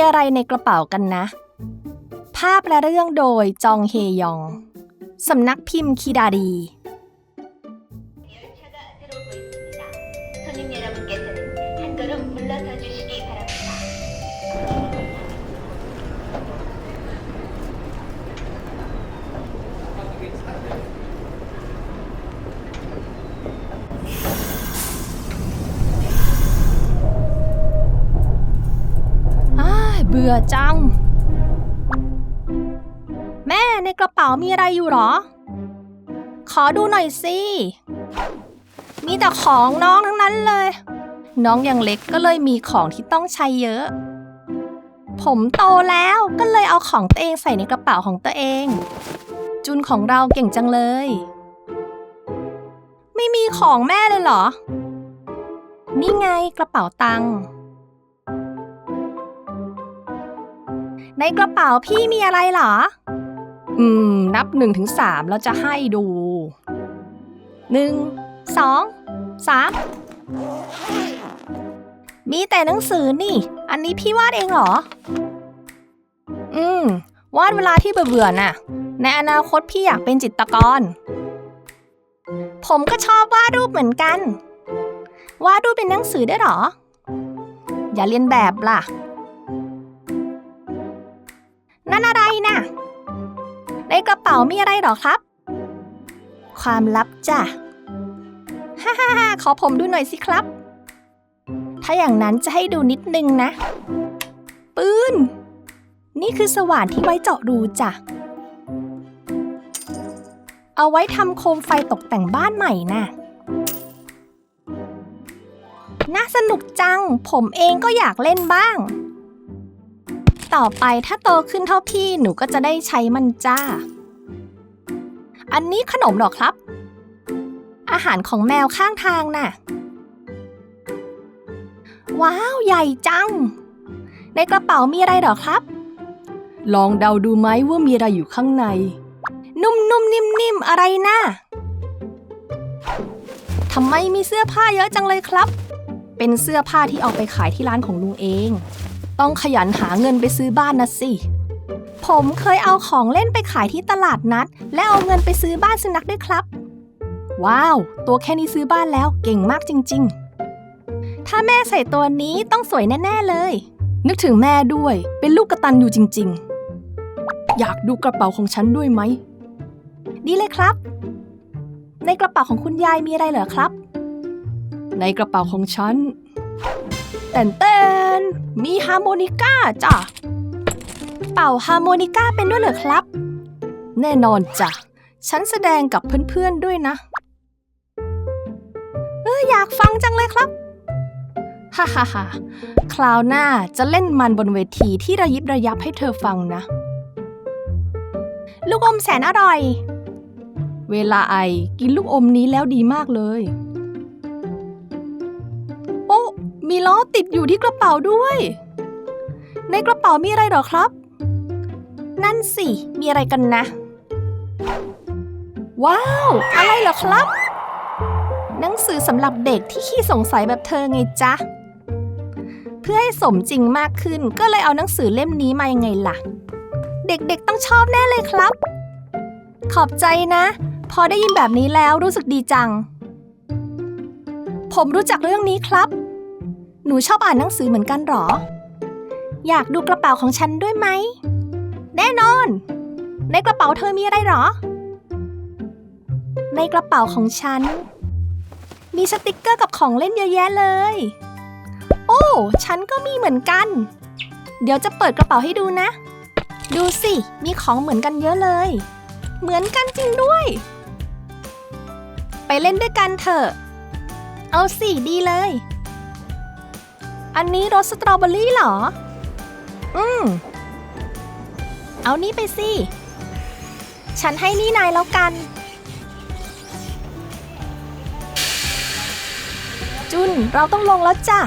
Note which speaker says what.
Speaker 1: อะไรในกระเป๋ากันนะภาพและเรื่องโดยจองเฮยองสำนักพิมพ์คิดารีเบื่อจังแม่ในกระเป๋ามีอะไรอยู่หรอขอดูหน่อยสิมีแต่ของน้องทั้งนั้นเลยน้องยังเล็กก็เลยมีของที่ต้องใช้เยอะผมโตแล้วก็เลยเอาของตัวเองใส่ในกระเป๋าของตัวเองจุนของเราเก่งจังเลยไม่มีของแม่เลยเหรอนี่ไงกระเป๋าตังค์ในกระเป๋าพี่มีอะไรเหรอนับ 1-3 แล้วจะให้ดู 1 2 3มีแต่หนังสือนี่อันนี้พี่วาดเองเหรอวาดเวลาที่เบื่อๆน่ะในอนาคตพี่อยากเป็นจิตรกรผมก็ชอบวาดรูปเหมือนกันวาดรูปเป็นหนังสือได้เหรออย่าเรียนแบบล่ะนั่นอะไรน่ะในกระเป๋ามีอะไรหรอครับความลับจ้ะฮ่าขอผมดูหน่อยสิครับถ้าอย่างนั้นจะให้ดูนิดนึงนะปืนนี่คือสว่านที่ไว้เจาะรูจ้ะเอาไว้ทำโคมไฟตกแต่งบ้านใหม่น่ะน่าสนุกจังผมเองก็อยากเล่นบ้างต่อไปถ้าโตขึ้นเท่าพี่หนูก็จะได้ใช้มันจ้าอันนี้ขนมหรอครับอาหารของแมวข้างทางน่ะว้าวใหญ่จังในกระเป๋ามีอะไรหรอครับลองเดาดูไหมว่ามีอะไรอยู่ข้างในนุ่มๆนิ่มๆอะไรน่ะทำไมมีเสื้อผ้าเยอะจังเลยครับเป็นเสื้อผ้าที่เอาไปขายที่ร้านของลุงเองต้องขยันหาเงินไปซื้อบ้านนะสิผมเคยเอาของเล่นไปขายที่ตลาดนัดและเอาเงินไปซื้อบ้านสุนัขด้วยครับว้าวตัวแค่นี้ซื้อบ้านแล้วเก่งมากจริงๆถ้าแม่ใส่ตัวนี้ต้องสวยแน่ๆเลยนึกถึงแม่ด้วยเป็นลูกกตัญญูจริงๆอยากดูกระเป๋าของฉันด้วยไหมดีเลยครับในกระเป๋าของคุณยายมีอะไรเหรอครับในกระเป๋าของฉันเต้นมีฮาร์โมนิก้าจ้ะเป่าฮาร์โมนิก้าเป็นด้วยเหรอครับแน่นอนจ้ะฉันแสดงกับเพื่อนๆด้วยนะอยากฟังจังเลยครับฮ่าคราวหน้าจะเล่นมันบนเวทีที่ระยิบระยับให้เธอฟังนะลูกอมแสนอร่อยเวลาไอกินลูกอมนี้แล้วดีมากเลยโอ้มีล้อติดอยู่ที่กระเป๋าด้วยในกระเป๋ามีอะไรหรอครับนั่นสิมีอะไรกันนะว้าวอะไรเหรอครับหนังสือสำหรับเด็กที่ขี้สงสัยแบบเธอไงจ๊ะเพื่อให้สมจริงมากขึ้นก็เลยเอาหนังสือเล่มนี้มายังไงล่ะเด็กๆต้องชอบแน่เลยครับขอบใจนะพอได้ยินแบบนี้แล้วรู้สึกดีจังผมรู้จักเรื่องนี้ครับหนูชอบอ่านหนังสือเหมือนกันหรออยากดูกระเป๋าของฉันด้วยไหมแน่นอนในกระเป๋าเธอมีอะไรหรอในกระเป๋าของฉันมีสติกเกอร์กับของเล่นเยอะแยะเลยโอ้ฉันก็มีเหมือนกันเดี๋ยวจะเปิดกระเป๋าให้ดูนะดูสิมีของเหมือนกันเยอะเลยเหมือนกันจริงด้วยไปเล่นด้วยกันเถอะเอาสิดีเลยอันนี้รสสตรอเบอรี่เหรอเอานี่ไปสิฉันให้นี่นายแล้วกันจุนเราต้องลงแล้วจ้ะ